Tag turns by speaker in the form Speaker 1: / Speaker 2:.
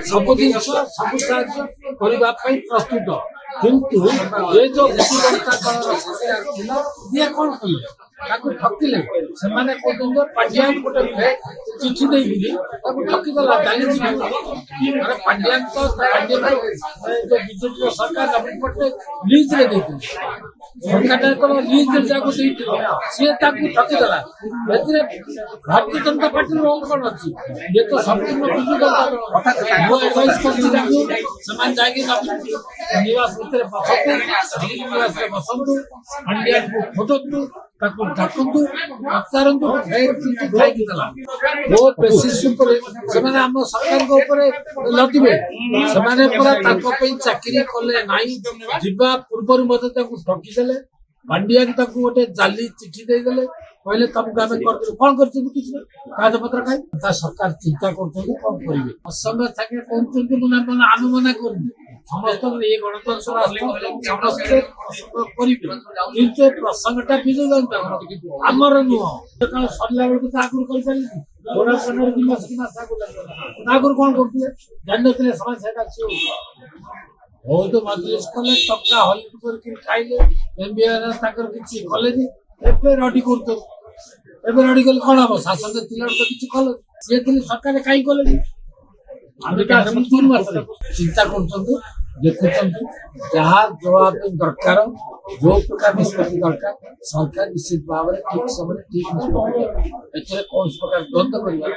Speaker 1: ସବୁ ଜିନିଷ ସବୁ ସାହାଯ୍ୟ କରିବା ପାଇଁ ପ୍ରସ୍ତୁତ। କିନ୍ତୁ ଏ ଯୋଉ ବିଜୁ ଜନତା ଦଳର ସରକାର ଥିଲା ଇଏ କଣ କଲେ ତାକୁ ଠକିଲେ। ସେମାନେ କହୁଛନ୍ତି ପାଣ୍ଡିଆନ ଗୋଟେ ଚିଠି ଦେଇକିରି ତାକୁ ଠକିଦେଲା ଜାଲି ଚିଠି। ପାଣ୍ଡିଆନ ତ ଯୋଉ ବିଜେପିର ସରକାର ନବୀନ ପଟ୍ଟନାୟକ ଲିଜରେ ଦେଇଥିଲେ ସରକାରଟା ଯେତେବେଳେ ଲିଜରେ ଯାହାକୁ ଦେଇଥିଲେ ସିଏ ତାକୁ ଠକିଦେଲା। ଏଥିରେ ଭାରତୀୟ ଜନତା ପାର୍ଟିର ରୋଲ କଣ ଅଛି? ଇଏ ତ ସମ୍ପୂର୍ଣ୍ଣ ବିଜୁ ଜନତା ଦଳ। ମୁଁ ଏଡଭାଇସ୍ କରୁଛି ତାଙ୍କୁ ସେମାନେ ଯାଇକି ନବୀନ ନିବାସ ଭିତରେ ବସନ୍ତୁ, ନିବାସରେ ବସନ୍ତୁ, ପାଣ୍ଡିଆନକୁ ଖୋଜନ୍ତୁ, ତାକୁ ଡାକନ୍ତୁ, ପଚାରନ୍ତୁ କିନ୍ତୁ ଖାଇକି ଦେଲା ଓ ବେସିସ୍ ଉପରେ ସେମାନେ ଆମ ସରକାରଙ୍କ ଉପରେ ଲଦିବେ। ସେମାନେ ପୁରା ତାଙ୍କ ପାଇଁ ଚାକିରି କଲେ ନାହିଁ, ଯିବା ପୂର୍ବରୁ ମଧ୍ୟ ତାଙ୍କୁ ଠକିଦେଲେ। ପାଣ୍ଡିଆନ ତାଙ୍କୁ ଗୋଟେ ଜାଲି ଚିଠି ଦେଇଦେଲେ, କହିଲେ ତମକୁ ଆମେ କରିଦେବୁ। କଣ କରିଛନ୍ତି? କିଛି କାଗଜପତ୍ର ଖାଇ ତା ସରକାର ଚିନ୍ତା କରୁଛନ୍ତି କଣ କରିବେ। ଅସମୟ ସାଙ୍ଗେ କହୁଛନ୍ତି ଆମେ ମନା କରୁନୁ, ସମସ୍ତଙ୍କୁ ଏ ଗଣତନ୍ତ୍ର ରାଷ୍ଟ୍ର ସମସ୍ତେ କରିବେ, କିନ୍ତୁ ଏ ପ୍ରସଙ୍ଗଟା ବିଜୁ ଜନତା ଆମର ନୁହଁ। କାରଣ ସରିଲା ବେଳକୁ ତ ଆଗରୁ କରିପାରିଲି ଆଗରୁ କଣ କରୁଥିଲେ ଜାଣିନଥିଲେ ସମାଜ ସେବା ବହୁତ ମଜଲିସ କଲେ, ଟଙ୍କା ହଲିଉଡ କରିକି ଖାଇଲେ, ଏମବିଆର ତାଙ୍କର କିଛି କଲେନି। ଏବେ ରଡି କରୁଛନ୍ତି। ଏବେ ରଡି କଲେ କଣ ହବ? ଶାସନ ଥିଲା ତ କିଛି କଲେ, ସିଏ ଥିଲେ ସରକାର କାହିଁ କଲେନି? ଆମେ ତ ଆସିଲୁ 3 ମାସରେ। ଚିନ୍ତା କରୁଛନ୍ତି, ଦେଖୁଛନ୍ତି, ଯାହା ଜବାବ ଦରକାର, ଯୋଉ ପ୍ରକାର ନିଷ୍ପତ୍ତି ଦରକାର ସରକାର ନିଶ୍ଚିତ ଭାବରେ ଠିକ ସମୟରେ ଠିକ ନିଷ୍ପତ୍ତି। ଏଥିରେ କୌଣସି ପ୍ରକାର ଦ୍ୱନ୍ଦ୍ୱ କରିବା